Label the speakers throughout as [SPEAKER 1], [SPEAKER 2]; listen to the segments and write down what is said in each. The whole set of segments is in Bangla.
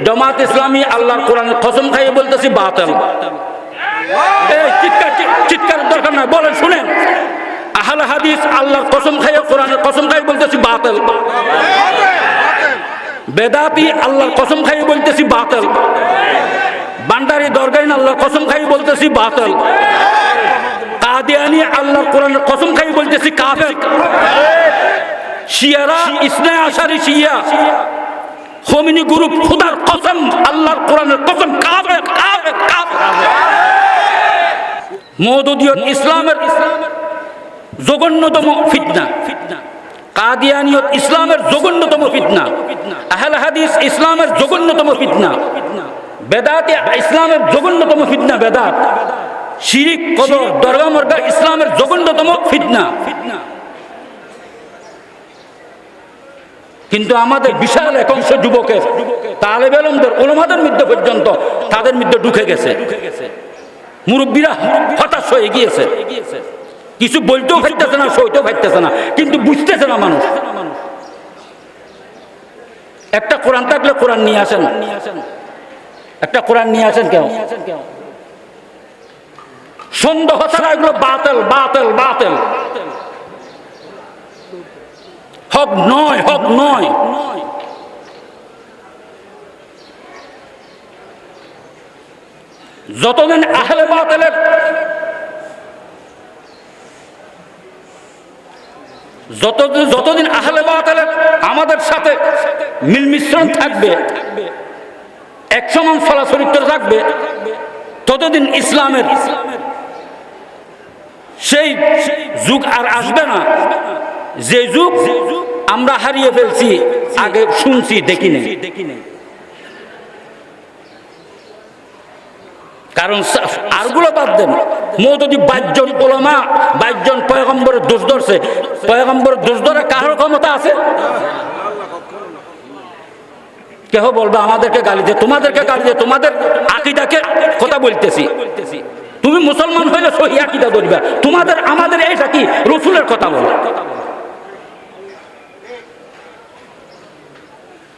[SPEAKER 1] জামাত ইসলামী আল্লাহর কোরআনের কসম খাইয়ে বলতেছি বাতিল। চিৎকার দরকার নয়, বলেন শুনেন। আহলে হাদিস আল্লাহর কসম খাইয়ে কোরআনের কসম খাইয়ে বলতেছি বাতিল। বেদাতি আল্লাহর কসম খাইয়ে বলতেছি বাতিল। বান্ডারি দরগাইন আল্লাহর কসম খাইয়ে বলতেছি বাতিল। কাদিয়ানি আল্লাহর কোরআনের কসম খাইয়ে বলতেছি কাফের। শিয়ারা ইসনা আশারি শিয়া খোমেনি গ্রুপ খোদার কসম আল্লাহর কোরআনের কসম কাফের কাফের কাফের। মওদুদিয়ত ইসলামের জঘন্যতম ফিতনা, কাদিয়ানিয়ত ইসলামের জঘন্যতম ফিতনা, আহলে হাদিস ইসলামের জঘন্যতম ফিতনা, বেদাতে ইসলামের জঘন্যতম ফিতনা, বেদাত শিরিক কবর দরগা মরগা ইসলামের জঘন্যতম ফিতনা। কিন্তু আমাদের বিশাল এক অংশ যুবকের, তালেব ইলমদের, উলামাদের মধ্যে পর্যন্ত তাদের মধ্যে ঢুকে গেছে। মুরব্বীরা হতাশ হয়ে গিয়েছে, কিছু বলতেও পারতেছে না, সইতেও পারতেছে না, কিন্তু বুঝতেছে না মানুষ। একটা কোরআন থাকলে কোরআন নিয়ে আসেন, একটা কোরআন নিয়ে আসেন। কেউ সন্দেহ ছাড়া এগুলো বাতিল বাতিল বাতিল, হক নয়, হক নয়। যতদিন আহলে বাতিলের যতদিন আহলে বাতিলের আমাদের সাথে মিল মিশ্রণ থাকবে, এক সমান চরিত্র থাকবে, ততদিন ইসলামের সেই যুগ আর আসবে না যে যুগ আমরা হারিয়ে ফেলছি, আগে শুনছি দেখি নেই। কারণ আরগুলো বাদ দেন, মওদুদি 22 জন উলামা 22 জন পয়গম্বরের দোষ ধরছে। পয়গম্বরের দোষ ধরে কারোর ক্ষমতা আছে? কেহ বলবে আমাদেরকে গালি দিয়ে, তোমাদেরকে গালি দিয়ে, তোমাদের আকীদাকে কথা বলতেছি। তুমি মুসলমান হইলে সহি আকীদা ধরবা, তোমাদের আমাদের এইটা কি রাসূলের কথা বলে।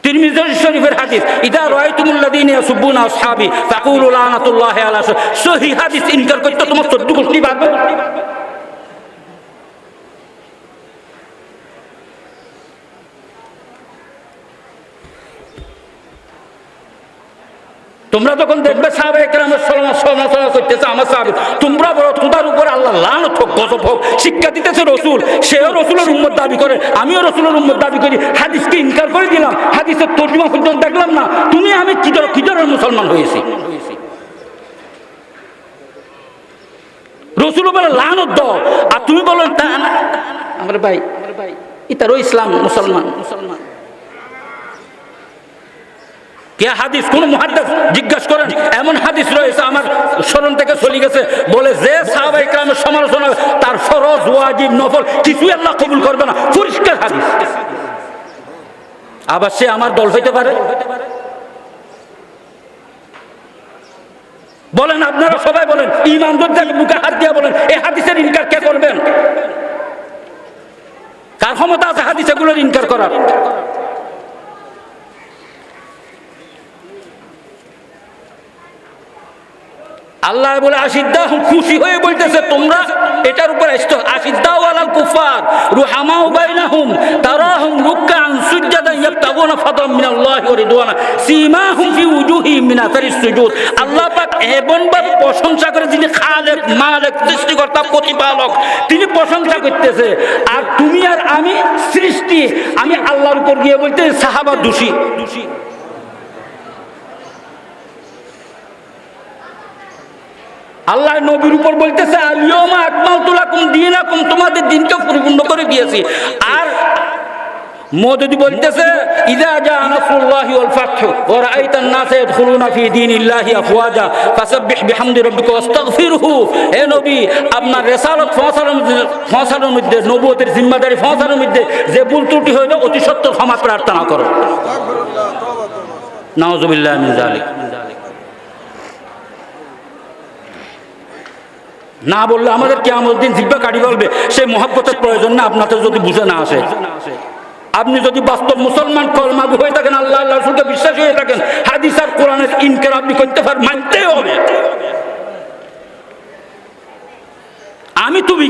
[SPEAKER 1] তিরমিজি শরীফের হাদিস, ইদা রাআইতুমুল্লাযীনা ইয়াসুবুনা আসহাবি ফাকুলু লানাতুল্লাহি আলা। সহি হাদিস ইনকার করতে তোমার 14 গোষ্ঠী বাঁধবে। তোমরা যখন দেখবে সাহাবায়ে কেরামের সমালোচনা করতেছে আমার সাহাবী, তোমরা বড় খোদার উপর আল্লাহ লানত হোক, গজব হোক, শিক্ষা দিতেছে রসুল, সেও রসুলের উম্মত দাবি করে, আমিও রসুলের উম্মত দাবি করি, হাদিসকে ইনকার করে দিলাম, হাদিসের তর্জমা পর্যন্ত দেখলাম না, তুমি আমি কি ধরনের মুসলমান হয়েছি? রসুল বলে লানত দাও, আর তুমি বলো তা না। আমার ভাই ইতারও ইসলাম, মুসলমান। কে হাদিস? কোন মুহাদ্দিস জিজ্ঞাসা করেন, এমন হাদিস রয়েছে আমার স্মরণ থেকে চলে গেছে, বলে যে সাহাবায়ে কেরামের সমালোচনা তার ফরজ ওয়াজিব নফল কিছুই আল্লাহ কবুল করবে না, পরিষ্কার হাদিস। আবার সে আমার দল হইতে পারে? বলেন, আপনারা সবাই বলেন, ইমানদার মুখে হাত দিয়ে বলেন, এই হাদিসের ইনকার কে করবেন? কার ক্ষমতা আছে হাদিস এগুলোর ইনকার করার? আল্লাহ বলে আশিদ্দাহ, খুশি হয়ে বলতেছে তোমরা এটার উপর আশিদ্দাহ আলাল কুফার রুহামাউ বাইনাহুম তারাহুম রুকআন সুজদান ইয়াবতাগুনা ফাদলাম মিনাল্লাহি ওয়া রিদওয়ানা সীমাহুম ফি উজুহিহিম মিন আসারিস সুজুদ। আল্লাহ পাক এমনভাবে প্রশংসা করে, যিনি খালেক মালিক সৃষ্টিকর্তা প্রতিপালক, তিনি প্রশংসা করতেছে, আর তুমি আর আমি সৃষ্টি, আমি আল্লাহর উপর গিয়ে বলতে সাহাবা দোষী। আল্লাহ নবীর উপর বলতেছে আল-ইয়াউমা আকমালতু লাকুম দীনাকুম, তোমাদের দিনকে পরিপূর্ণ করে দিয়েছি। আর মওদুদি বলতেছে ইযা জা নাসরুল্লাহি ওয়াল ফাতহু ওয়া রাআইতান নাসা ইয়াদখুলুনা ফি দীনিল্লাহি আফওয়াজা ফাসাব্বিহ বিহামদি রাব্বিকা ওয়াস্তাগফিরহু। হে নবী, আপনার রিসালাত পৌঁছানোর মধ্যে, নবুয়তের জিম্মাদারি পৌঁছানোর মধ্যে যে ভুল ত্রুটি হইলো অতি সত্য ক্ষমা প্রার্থনা করো। নাউযুবিল্লাহি মিন যালিক। না বললে আমাদের কিয়ামতের দিন জিহ্বা কাটি বলবে, সেই মহব্বতের প্রয়োজন না আপনাদের যদি বুঝে না আসে। আপনি যদি বাস্তব মুসলমান কলমাগু হয়ে থাকেন, আল্লাহ আল্লাহ রাসূলকে বিশ্বাস হয়ে থাকেন, হাদিস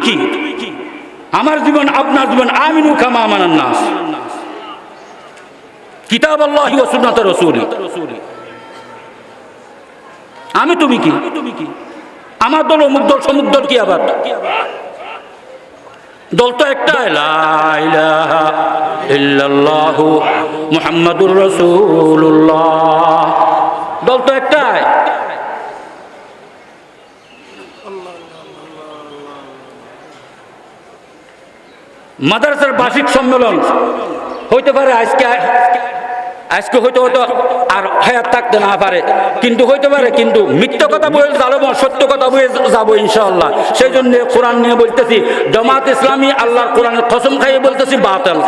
[SPEAKER 1] কি? আমার জীবন আপনার জীবন, আমিনু কামা আমানান নাস, কিতাব আল্লাহি ওয়া সুন্নাত রাসূলি। আমি তুমি কি? আমার দল অমুক দল সমুক দল কি আবার? দল তো একটাই, লা ইলাহা ইল্লাল্লাহু মুহাম্মাদুর রাসূলুল্লাহ। দল তো একটাই। মাদ্রাসার বার্ষিক সম্মেলন হইতে পারে আজকে হয়তো আর হায়াত থাকতে না পারে, কিন্তু হইতে পারে, কিন্তু মিথ্যা কথা বলে যাবো, সত্য কথা বলে যাবো ইনশাআল্লাহ। সেই জন্য কোরআন নিয়ে বলতেছি, জামাত ইসলামী আল্লাহর কোরআনের কসম খাইয়ে বলতেছি বাতিল।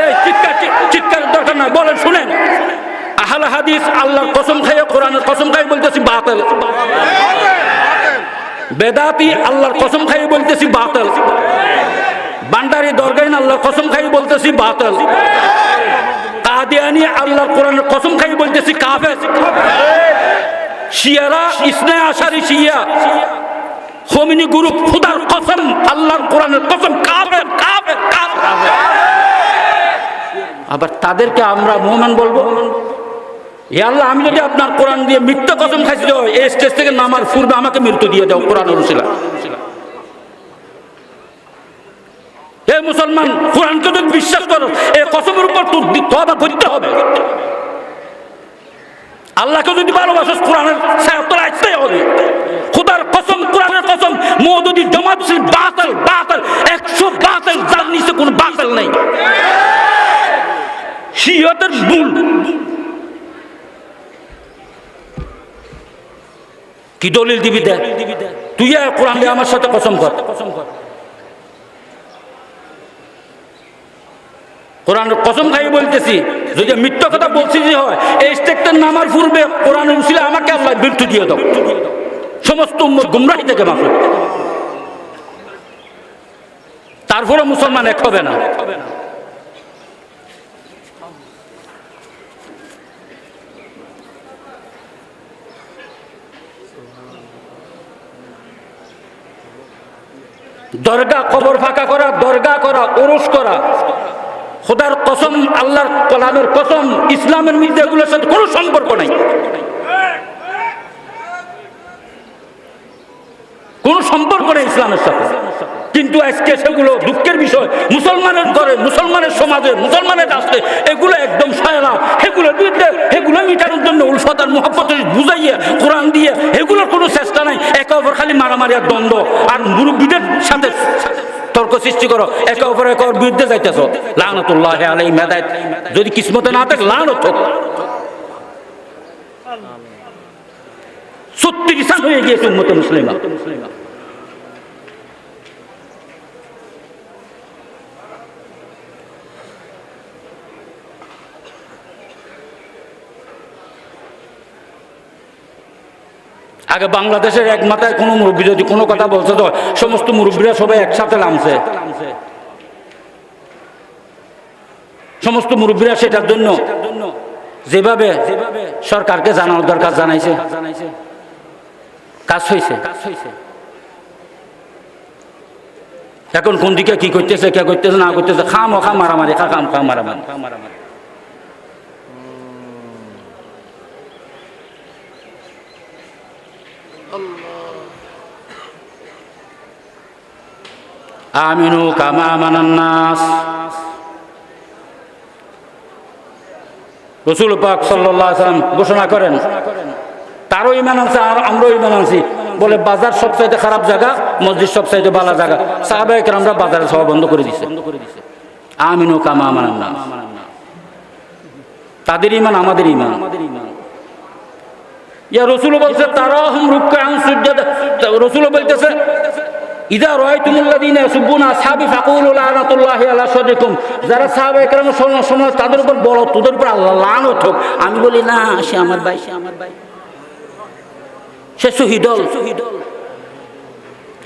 [SPEAKER 1] এই চিৎকার দরকার নাই, বলেন শুনেন, আহলে হাদিস আল্লাহর কসম খাইয়ে কোরআনের কসম খাইয়ে বলতেছি বাতিল। বেদাতি আল্লাহর কসম খাইয়ে বলতেছি বাতিল। বান্ডারি দরগাইন আল্লাহর কসম খাইয়ে বলতেছি বাতিল। কাদিয়ানি আল্লাহর কোরআনের কসম খাইয়ে বলতেছি কাফের। শিয়ারা ইসনে আশারি শিয়া খোমেনি গ্রুপ খুদার কসম আল্লাহর কোরআনের কসম কাফের কাফের কাফের। আবার তাদেরকে আমরা মুমিন বলবো? হে আল্লাহ, আমি যদি আপনার কোরআন দিয়ে মিথ্যা কসম খাইছি, এই স্টেজ থেকে নামার পূর্বে আমাকে মৃত্যু দিয়ে দাও কোরআনের উসিলা। হে মুসলমান, কোরআনকে যদি বিশ্বাস করো, এই কসমের উপর তওবা করতে হবে। আল্লাহকে যদি ভালোবাসো, কোরআনের ছায়াতলে আসতে হবে। খোদার কসম, কোরআনের কসম, মওদুদি জামাত বাতিল বাতিল 100 বাতিল, যার নিচে কোনো বাতিল নেই। শিয়াতের মূল কি দলিল দিবি দে, তুই কোরআন দিয়ে আমার সাথে কসম কর। কোরআন কসম খাই বলতেছি, যদি মিথ্যা কথা বলছি যে হয়, এই স্টেকটার নামার পূর্বে কোরআন উসিলা আমাকে আল্লাহ মৃত্যু দিয়ে দাও, সমস্ত উম্মত গুমরাহি থেকে মাফ। তারপরে মুসলমান এক হবে না। দরগা কবর ফাঁকা করা, দরগা করা, ওরস করা, খোদার কসম আল্লাহর কালামের কসম ইসলামের মধ্যে এগুলোর সাথে কোনো সম্পর্ক নাই, কোনো সম্পর্ক নেই ইসলামের সাথে। কিন্তু আজকে সেগুলো দুঃখের বিষয়, মুসলমানের ঘরে, মুসলমানের সমাজে, মুসলমানের রাষ্ট্রে এগুলো একদম সায়না। এগুলো এগুলো মিটানোর জন্য উলফত আর মুহাব্বত বুঝাইয়া কোরআন দিয়ে এগুলোর কোনো চেষ্টা নাই। একে অপর খালি মারামারি আর দ্বন্দ্ব, আর মুরব্বীদের সাথে তর্ক সৃষ্টি করো, একে অপরের বিরুদ্ধে যাইতেছ। লানাতুল্লাহি আলাইহি মেদাত, যদি কিসমতে না থাকে লানত হোক। 36 সাল হয়ে গিয়েছে উম্মতে মুসলিমা। আগে বাংলাদেশের এক মাথায় কোনো মুরব্বী যদি কোনো কথা বলছে, তো সমস্ত মুরব্বীরা সবাই একসাথে নামছে, সমস্ত মুরব্বীরা সেটার জন্য যেভাবে সরকারকে জানানোর দরকার জানাইছে, কাজ হয়েছে। এখন কোন দিকে কি করতেছে, কে করতেছে না করতেছে, খাম মারামারি, খাম মারামারি। আমিনু কামা আমানান নাস। রাসূল পাক সাল্লাল্লাহু আলাইহি ওয়াসাল্লাম ঘোষণা করেন, তারও ঈমান আছে আর আমরাও ঈমান আছি। বলে বাজার সবচাইতে খারাপ জায়গা, মসজিদ সবচাইতে ভালো জায়গা। সাহাবায়ে কেরামরা বাজারে সভা বন্ধ করে দিয়েছে। আমিনু কামা আমানান নাস। তাদের ঈমান আমাদের ঈমান। ইয়া রাসূল বলছে তারাহুম রুকআন সুজদা। রাসূল বলতেছে ইদা রাআইতুমুল্লাযীনা ইয়াসুবুনা আসহাবি ফাকুলু লানাতুল্লাহি আলা সাদিকুম। যারা সাহাবায়ে কেরাম সময় তাদের উপর বলো, তোদের উপর আল্লাহ লানত হোক। আমি বলি না, সে আমার ভাই, সে শহীদল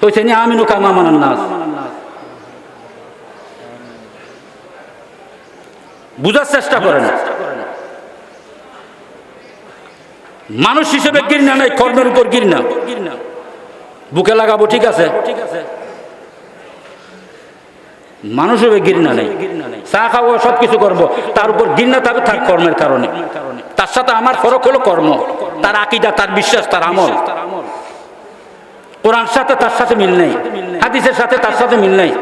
[SPEAKER 1] কইছে নি আমিনু কামা আমানান নাস। বুঝার চেষ্টা করেন, মানুষ হিসেবে ঘৃণা নাই, কর্মের উপর ঘৃণা। বুকে লাগাবো, ঠিক আছে, মানুষ হবে ঘৃণা নেই, চা খাবো, সবকিছু করবো, তার উপর ঘৃণা থাকবে তার কর্মের কারণে। তার সাথে আমার ফরক হলো কর্ম, তার আকীদা, তার বিশ্বাস, তার আমল। কোরআন সাথে তার সাথে মিল নেই, হাদিসের সাথে তার সাথে মিল নেই।